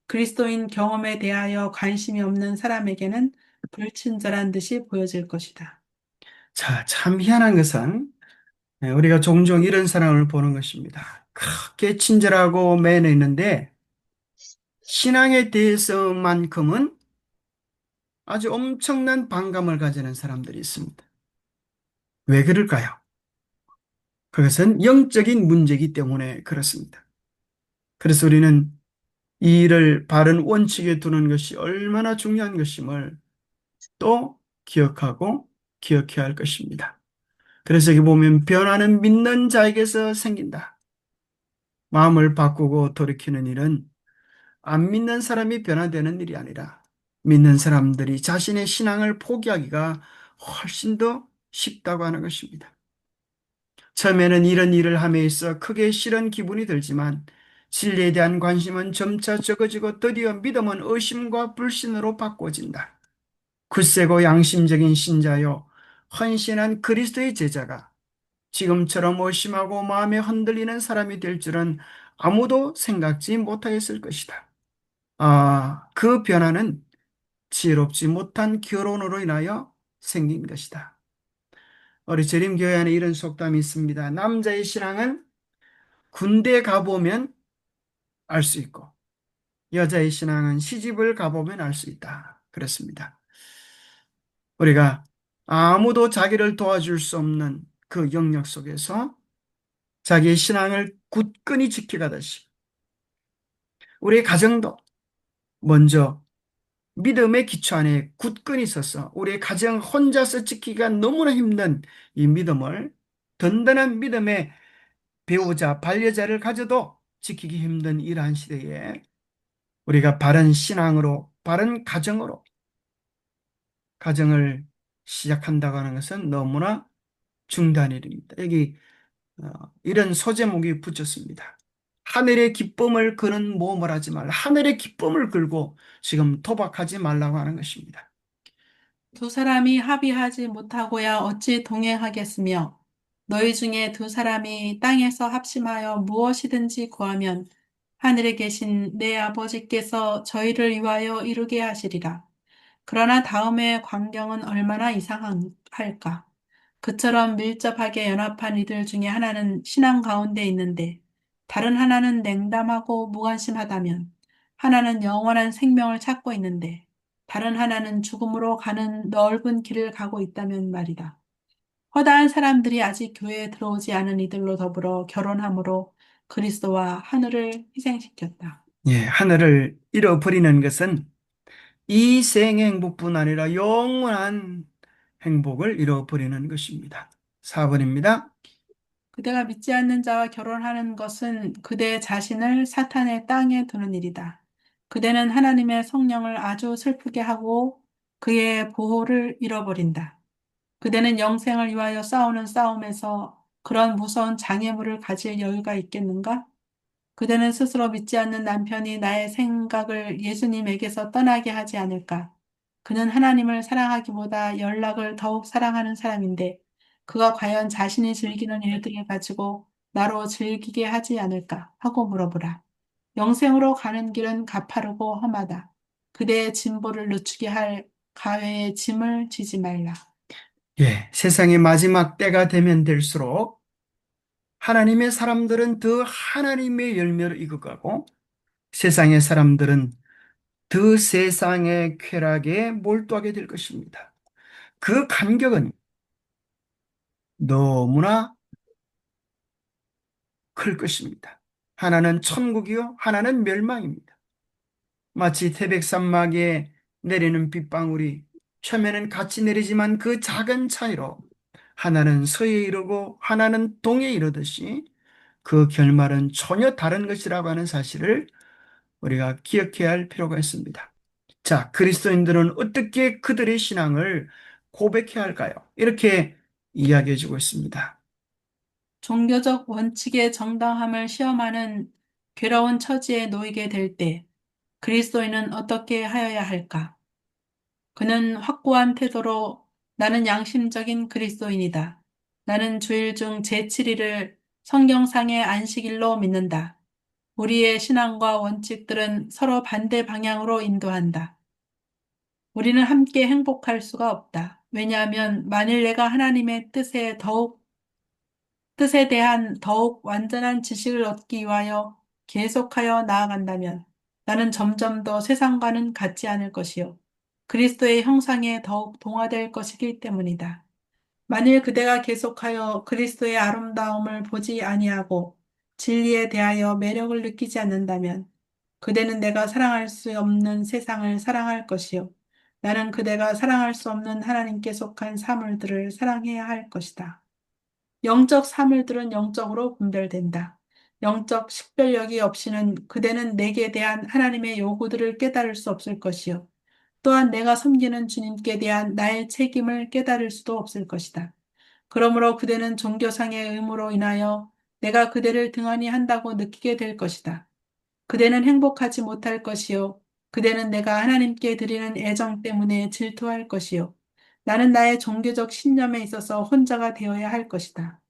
그리스도인 경험에 대하여 관심이 없는 사람에게는 불친절한 듯이 보여질 것이다. 자, 참 희한한 것은 우리가 종종 이런 사람을 보는 것입니다. 그렇게 친절하고 매너 있는데 신앙에 대해서만큼은 아주 엄청난 반감을 가지는 사람들이 있습니다. 왜 그럴까요? 그것은 영적인 문제이기 때문에 그렇습니다. 그래서 우리는 이 일을 바른 원칙에 두는 것이 얼마나 중요한 것임을 또 기억하고 기억해야 할 것입니다. 그래서 여기 보면 변화는 믿는 자에게서 생긴다. 마음을 바꾸고 돌이키는 일은 안 믿는 사람이 변화되는 일이 아니라 믿는 사람들이 자신의 신앙을 포기하기가 훨씬 더 쉽다고 하는 것입니다. 처음에는 이런 일을 함에 있어 크게 싫은 기분이 들지만 진리에 대한 관심은 점차 적어지고 드디어 믿음은 의심과 불신으로 바꿔진다. 굳세고 양심적인 신자요 헌신한 그리스도의 제자가 지금처럼 의심하고 마음에 흔들리는 사람이 될 줄은 아무도 생각지 못하였을 것이다. 그 변화는 지혜롭지 못한 결혼으로 인하여 생긴 것이다. 우리 재림교회 안에 이런 속담이 있습니다. 남자의 신앙은 군대 가보면 알 수 있고, 여자의 신앙은 시집을 가보면 알 수 있다. 그렇습니다. 우리가 아무도 자기를 도와줄 수 없는 그 영역 속에서 자기의 신앙을 굳건히 지켜가듯이 우리의 가정도 먼저 믿음의 기초 안에 굳건히 있어서 우리의 가정 혼자서 지키기가 너무나 힘든 이 믿음을 든든한 믿음의 배우자, 반려자를 가져도 지키기 힘든 이러한 시대에 우리가 바른 신앙으로, 바른 가정으로 가정을 시작한다고 하는 것은 너무나 중대한 일입니다. 여기 이런 소제목이 붙였습니다. 하늘의 기쁨을 그는 모험을 하지 말라. 하늘의 기쁨을 걸고 지금 도박하지 말라고 하는 것입니다. 두 사람이 합의하지 못하고야 어찌 동행하겠으며 너희 중에 두 사람이 땅에서 합심하여 무엇이든지 구하면 하늘에 계신 내 아버지께서 저희를 위하여 이루게 하시리라. 그러나 다음의 광경은 얼마나 이상할까? 그처럼 밀접하게 연합한 이들 중에 하나는 신앙 가운데 있는데 다른 하나는 냉담하고 무관심하다면 하나는 영원한 생명을 찾고 있는데 다른 하나는 죽음으로 가는 넓은 길을 가고 있다면 말이다. 허다한 사람들이 아직 교회에 들어오지 않은 이들로 더불어 결혼함으로 그리스도와 하늘을 희생시켰다. 예, 하늘을 잃어버리는 것은 이 생 행복뿐 아니라 영원한 행복을 잃어버리는 것입니다. 4번입니다. 그대가 믿지 않는 자와 결혼하는 것은 그대 자신을 사탄의 땅에 두는 일이다. 그대는 하나님의 성령을 아주 슬프게 하고 그의 보호를 잃어버린다. 그대는 영생을 위하여 싸우는 싸움에서 그런 무서운 장애물을 가질 여유가 있겠는가? 그대는 스스로 믿지 않는 남편이 나의 생각을 예수님에게서 떠나게 하지 않을까? 그는 하나님을 사랑하기보다 연락을 더욱 사랑하는 사람인데 그가 과연 자신이 즐기는 일들을 가지고 나로 즐기게 하지 않을까? 하고 물어보라. 영생으로 가는 길은 가파르고 험하다. 그대의 진보를 늦추게 할 가회의 짐을 지지 말라. 예, 세상의 마지막 때가 되면 될수록 하나님의 사람들은 더 하나님의 열매를 익어가고 세상의 사람들은 더 세상의 쾌락에 몰두하게 될 것입니다. 그 간격은 너무나 클 것입니다. 하나는 천국이요, 하나는 멸망입니다. 마치 태백산막에 내리는 빗방울이 처음에는 같이 내리지만 그 작은 차이로 하나는 서에 이르고 하나는 동에 이르듯이 그 결말은 전혀 다른 것이라고 하는 사실을 우리가 기억해야 할 필요가 있습니다. 자, 그리스도인들은 어떻게 그들의 신앙을 고백해야 할까요? 이렇게 이야기해 주고 있습니다. 종교적 원칙의 정당함을 시험하는 괴로운 처지에 놓이게 될 때 그리스도인은 어떻게 하여야 할까? 그는 확고한 태도로 나는 양심적인 그리스도인이다. 나는 주일 중 제7일을 성경상의 안식일로 믿는다. 우리의 신앙과 원칙들은 서로 반대 방향으로 인도한다. 우리는 함께 행복할 수가 없다. 왜냐하면 만일 내가 하나님의 뜻에 대한 더욱 완전한 지식을 얻기 위하여 계속하여 나아간다면 나는 점점 더 세상과는 같지 않을 것이요. 그리스도의 형상에 더욱 동화될 것이기 때문이다. 만일 그대가 계속하여 그리스도의 아름다움을 보지 아니하고 진리에 대하여 매력을 느끼지 않는다면 그대는 내가 사랑할 수 없는 세상을 사랑할 것이요. 나는 그대가 사랑할 수 없는 하나님께 속한 사물들을 사랑해야 할 것이다. 영적 사물들은 영적으로 분별된다. 영적 식별력이 없이는 그대는 내게 대한 하나님의 요구들을 깨달을 수 없을 것이요. 또한 내가 섬기는 주님께 대한 나의 책임을 깨달을 수도 없을 것이다. 그러므로 그대는 종교상의 의무로 인하여 내가 그대를 등한히 한다고 느끼게 될 것이다. 그대는 행복하지 못할 것이요. 그대는 내가 하나님께 드리는 애정 때문에 질투할 것이요. 나는 나의 종교적 신념에 있어서 혼자가 되어야 할 것이다.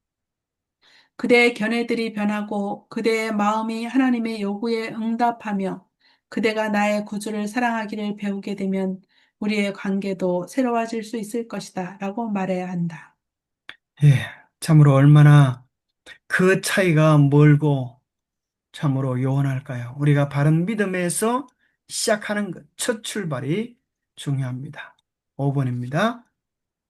그대의 견해들이 변하고 그대의 마음이 하나님의 요구에 응답하며 그대가 나의 구주를 사랑하기를 배우게 되면 우리의 관계도 새로워질 수 있을 것이다. 라고 말해야 한다. 예, 참으로 얼마나 그 차이가 멀고 참으로 요원할까요? 우리가 바른 믿음에서 시작하는 것, 첫 출발이 중요합니다. 5번입니다.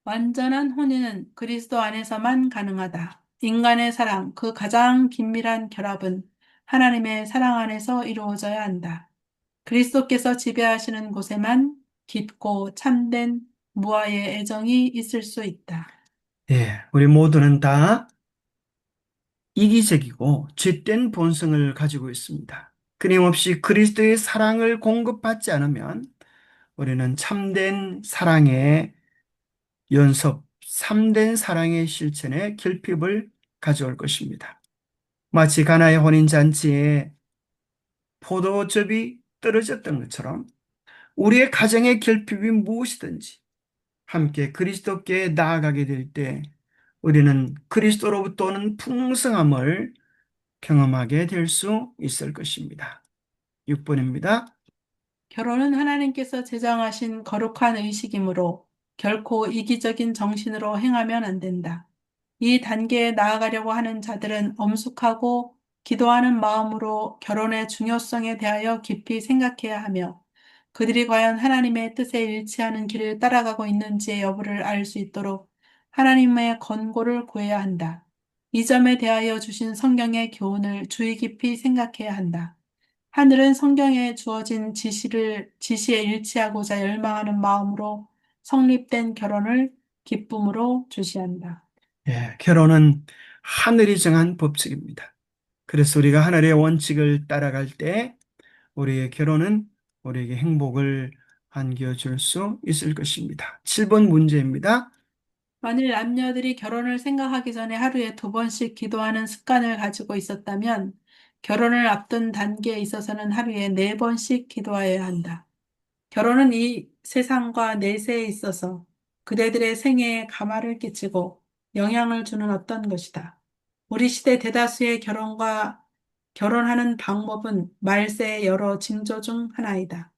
완전한 혼인은 그리스도 안에서만 가능하다. 인간의 사랑, 그 가장 긴밀한 결합은 하나님의 사랑 안에서 이루어져야 한다. 그리스도께서 지배하시는 곳에만 깊고 참된 무아의 애정이 있을 수 있다. 예, 우리 모두는 다 이기적이고 죗된 본성을 가지고 있습니다. 끊임없이 그리스도의 사랑을 공급받지 않으면 우리는 참된 사랑의 연속 참된 사랑의 실천에 결핍을 가져올 것입니다. 마치 가나의 혼인잔치에 포도즙이 떨어졌던 것처럼 우리의 가정의 결핍이 무엇이든지 함께 그리스도께 나아가게 될 때 우리는 그리스도로부터 오는 풍성함을 경험하게 될 수 있을 것입니다. 6번입니다. 결혼은 하나님께서 제정하신 거룩한 의식이므로 결코 이기적인 정신으로 행하면 안 된다. 이 단계에 나아가려고 하는 자들은 엄숙하고 기도하는 마음으로 결혼의 중요성에 대하여 깊이 생각해야 하며 그들이 과연 하나님의 뜻에 일치하는 길을 따라가고 있는지의 여부를 알 수 있도록 하나님의 권고를 구해야 한다. 이 점에 대하여 주신 성경의 교훈을 주의 깊이 생각해야 한다. 하늘은 성경에 주어진 지시에 일치하고자 열망하는 마음으로 성립된 결혼을 기쁨으로 주시한다. 예, 결혼은 하늘이 정한 법칙입니다. 그래서 우리가 하늘의 원칙을 따라갈 때 우리의 결혼은 우리에게 행복을 안겨줄 수 있을 것입니다. 7번 문제입니다. 만일 남녀들이 결혼을 생각하기 전에 하루에 2번씩 기도하는 습관을 가지고 있었다면 결혼을 앞둔 단계에 있어서는 하루에 4번씩 기도하여야 한다. 결혼은 이 세상과 내세에 있어서 그대들의 생애에 가마를 끼치고 영향을 주는 어떤 것이다. 우리 시대 대다수의 결혼하는 방법은 말세의 여러 징조 중 하나이다.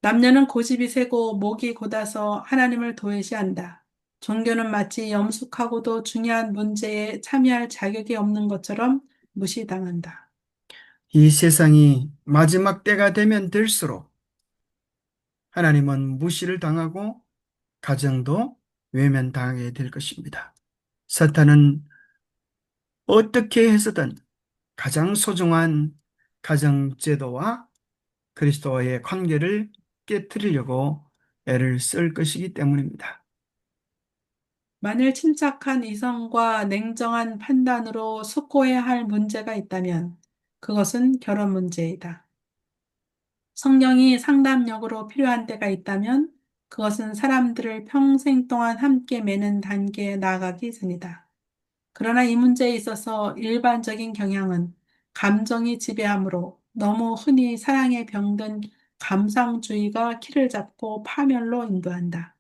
남녀는 고집이 세고 목이 곧아서 하나님을 도외시한다. 종교는 마치 엄숙하고도 중요한 문제에 참여할 자격이 없는 것처럼 무시당한다. 이 세상이 마지막 때가 되면 될수록 하나님은 무시를 당하고 가정도 외면당하게 될 것입니다. 사탄은 어떻게 해서든 가장 소중한 가정제도와 그리스도와의 관계를 깨뜨리려고 애를 쓸 것이기 때문입니다. 만일 침착한 이성과 냉정한 판단으로 숙고해야 할 문제가 있다면 그것은 결혼 문제이다. 성경이 상담력으로 필요한 때가 있다면 그것은 사람들을 평생 동안 함께 매는 단계에 나아가기 전이다. 그러나 이 문제에 있어서 일반적인 경향은 감정이 지배하므로 너무 흔히 사랑에 병든 감상주의가 키를 잡고 파멸로 인도한다.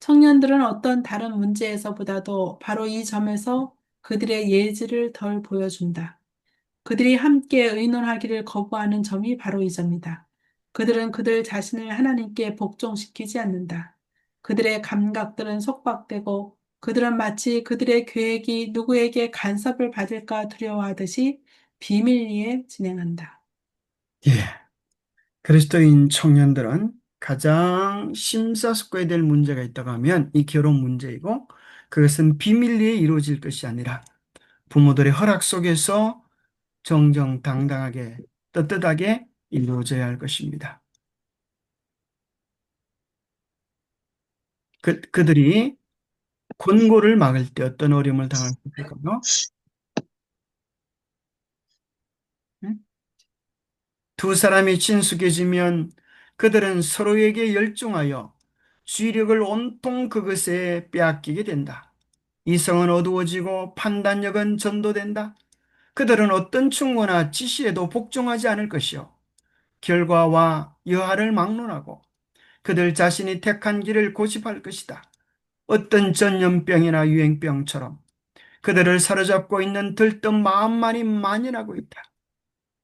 청년들은 어떤 다른 문제에서보다도 바로 이 점에서 그들의 예지를 덜 보여준다. 그들이 함께 의논하기를 거부하는 점이 바로 이 점이다. 그들은 그들 자신을 하나님께 복종시키지 않는다. 그들의 감각들은 속박되고 그들은 마치 그들의 계획이 누구에게 간섭을 받을까 두려워하듯이 비밀리에 진행한다. 예, 그리스도인 청년들은 가장 심사숙고해야 될 문제가 있다고 하면 이 결혼 문제이고 그것은 비밀리에 이루어질 것이 아니라 부모들의 허락 속에서 정정당당하게 떳떳하게 이루어져야 할 것입니다. 그들이 권고를 막을 때 어떤 어려움을 당할 수 있을까요? 응? 두 사람이 친숙해지면 그들은 서로에게 열중하여 주의력을 온통 그것에 빼앗기게 된다. 이성은 어두워지고 판단력은 전도된다. 그들은 어떤 충고나 지시에도 복종하지 않을 것이요. 결과와 여하를 막론하고 그들 자신이 택한 길을 고집할 것이다. 어떤 전염병이나 유행병처럼 그들을 사로잡고 있는 들뜬 마음만이 만연하고 있다.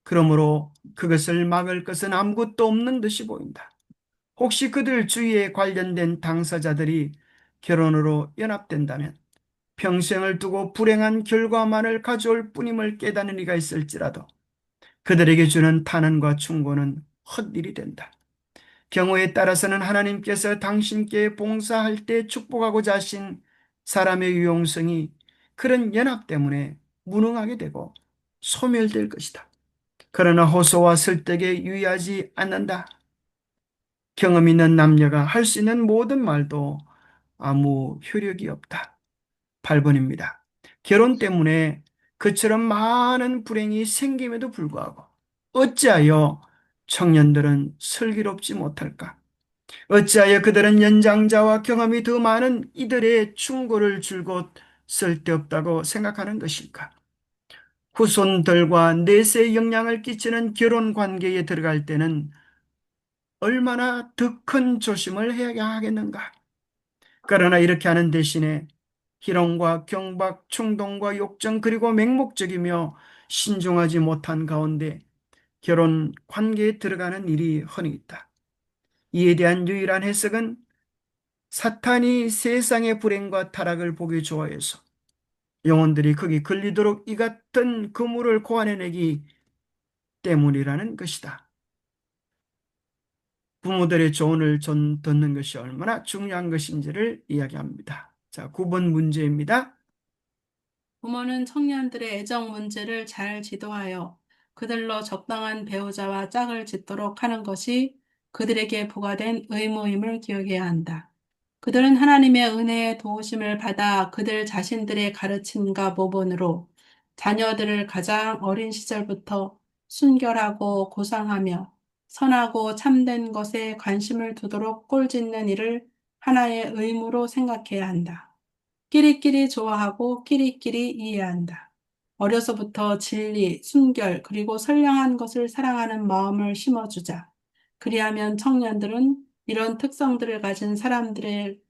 그러므로 그것을 막을 것은 아무것도 없는 듯이 보인다. 혹시 그들 주위에 관련된 당사자들이 결혼으로 연합된다면 평생을 두고 불행한 결과만을 가져올 뿐임을 깨닫는 이가 있을지라도 그들에게 주는 탄원과 충고는 헛일이 된다. 경우에 따라서는 하나님께서 당신께 봉사할 때 축복하고자 하신 사람의 유용성이 그런 연합 때문에 무능하게 되고 소멸될 것이다. 그러나 호소와 설득에 유의하지 않는다. 경험 있는 남녀가 할 수 있는 모든 말도 아무 효력이 없다. 8번입니다. 결혼 때문에 그처럼 많은 불행이 생김에도 불구하고 어찌하여 청년들은 슬기롭지 못할까? 어찌하여 그들은 연장자와 경험이 더 많은 이들의 충고를 줄곧 쓸데없다고 생각하는 것일까? 후손들과 내세에 영향을 끼치는 결혼 관계에 들어갈 때는 얼마나 더 큰 조심을 해야 하겠는가? 그러나 이렇게 하는 대신에 희롱과 경박, 충동과 욕정, 그리고 맹목적이며 신중하지 못한 가운데 결혼 관계에 들어가는 일이 흔히 있다. 이에 대한 유일한 해석은 사탄이 세상의 불행과 타락을 보기 좋아해서 영혼들이 거기 걸리도록 이 같은 그물을 고안해내기 때문이라는 것이다. 부모들의 조언을 듣는 것이 얼마나 중요한 것인지를 이야기합니다. 자, 9번 문제입니다. 부모는 청년들의 애정 문제를 잘 지도하여 그들로 적당한 배우자와 짝을 짓도록 하는 것이 그들에게 부과된 의무임을 기억해야 한다. 그들은 하나님의 은혜의 도우심을 받아 그들 자신들의 가르침과 모본으로 자녀들을 가장 어린 시절부터 순결하고 고상하며 선하고 참된 것에 관심을 두도록 꼴짓는 일을 하나의 의무로 생각해야 한다. 끼리끼리 좋아하고 끼리끼리 이해한다. 어려서부터 진리, 순결, 그리고 선량한 것을 사랑하는 마음을 심어주자. 그리하면 청년들은 이런 특성들을 가진 사람들의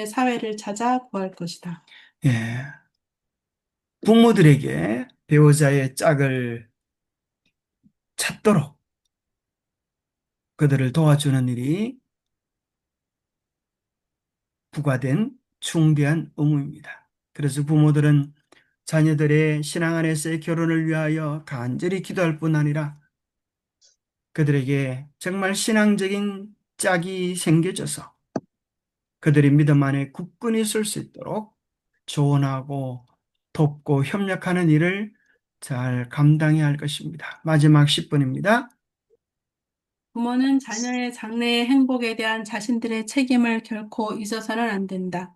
사회를 찾아 구할 것이다. 예, 부모들에게 배우자의 짝을 찾도록 그들을 도와주는 일이 부과된 중대한 의무입니다. 그래서 부모들은 자녀들의 신앙 안에서의 결혼을 위하여 간절히 기도할 뿐 아니라 그들에게 정말 신앙적인 짝이 생겨져서 그들이 믿음 안에 굳건히 설 수 있도록 조언하고 돕고 협력하는 일을 잘 감당해야 할 것입니다. 마지막 10분입니다. 부모는 자녀의 장래의 행복에 대한 자신들의 책임을 결코 잊어서는 안 된다.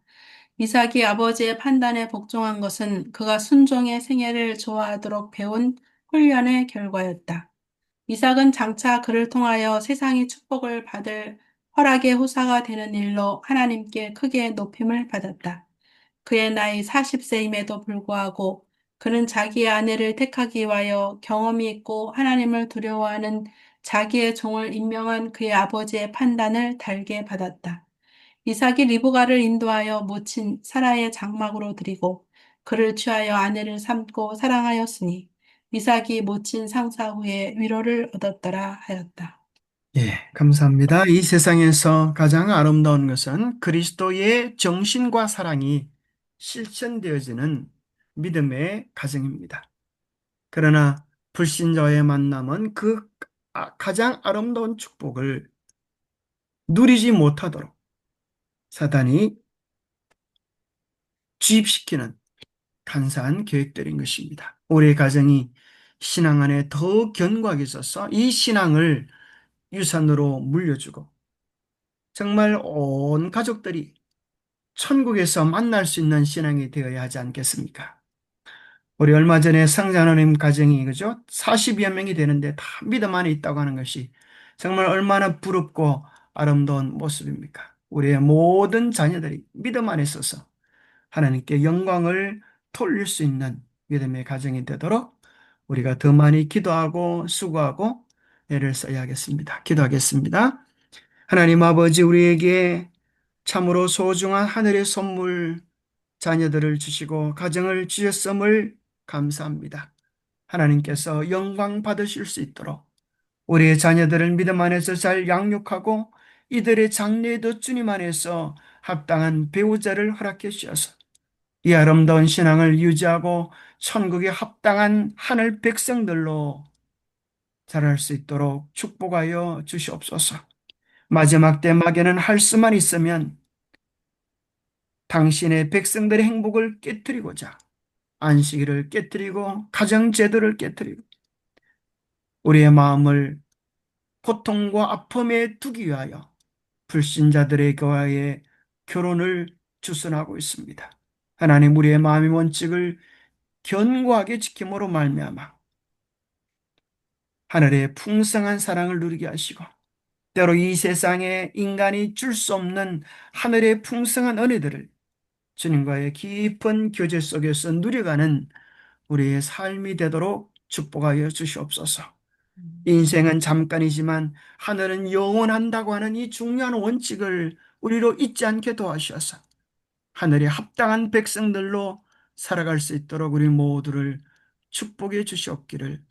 이삭이 아버지의 판단에 복종한 것은 그가 순종의 생애를 좋아하도록 배운 훈련의 결과였다. 이삭은 장차 그를 통하여 세상이 축복을 받을 허락의 후사가 되는 일로 하나님께 크게 높임을 받았다. 그의 나이 40세임에도 불구하고 그는 자기의 아내를 택하기 위하여 경험이 있고 하나님을 두려워하는 자기의 종을 임명한 그의 아버지의 판단을 달게 받았다. 이삭이 리브가를 인도하여 모친 사라의 장막으로 들이고 그를 취하여 아내를 삼고 사랑하였으니 이삭이 모친 상사 후에 위로를 얻었더라 하였다. 예, 감사합니다. 이 세상에서 가장 아름다운 것은 그리스도의 정신과 사랑이 실천되어지는 믿음의 가정입니다. 그러나 불신자와의 만남은 그 가장 아름다운 축복을 누리지 못하도록 사단이 주입시키는 간사한 계획들인 것입니다. 우리 가정이 신앙 안에 더 견고하게 있어서 이 신앙을 유산으로 물려주고 정말 온 가족들이 천국에서 만날 수 있는 신앙이 되어야 하지 않겠습니까? 우리 얼마 전에 성장하님 가정이 그죠? 40여 명이 되는데 다 믿음 안에 있다고 하는 것이 정말 얼마나 부럽고 아름다운 모습입니까? 우리의 모든 자녀들이 믿음 안에 있어서 하나님께 영광을 돌릴 수 있는 믿음의 가정이 되도록 우리가 더 많이 기도하고 수고하고 애를 써야 하겠습니다. 기도하겠습니다. 하나님 아버지, 우리에게 참으로 소중한 하늘의 선물 자녀들을 주시고 가정을 주셨음을 감사합니다. 하나님께서 영광 받으실 수 있도록 우리의 자녀들을 믿음 안에서 잘 양육하고 이들의 장래에도 주님 안에서 합당한 배우자를 허락해 주셔서 이 아름다운 신앙을 유지하고 천국에 합당한 하늘 백성들로 자랄 수 있도록 축복하여 주시옵소서. 마지막 때 막에는 할 수만 있으면 당신의 백성들의 행복을 깨뜨리고자 안식일을 깨뜨리고 가정제도를 깨뜨리고 우리의 마음을 고통과 아픔에 두기 위하여 불신자들과의 결혼을 주선하고 있습니다. 하나님, 우리의 마음의 원칙을 견고하게 지킴으로 말미암아 하늘의 풍성한 사랑을 누리게 하시고 때로 이 세상에 인간이 줄 수 없는 하늘의 풍성한 은혜들을 주님과의 깊은 교제 속에서 누려가는 우리의 삶이 되도록 축복하여 주시옵소서. 인생은 잠깐이지만 하늘은 영원한다고 하는 이 중요한 원칙을 우리로 잊지 않게 도와주셔서 하늘에 합당한 백성들로 살아갈 수 있도록 우리 모두를 축복해 주시옵기를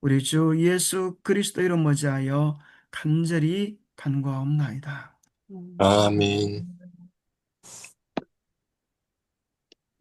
우리 주 예수 그리스도 이름 머지하여 간절히 간구하옵나이다. 음. 아멘.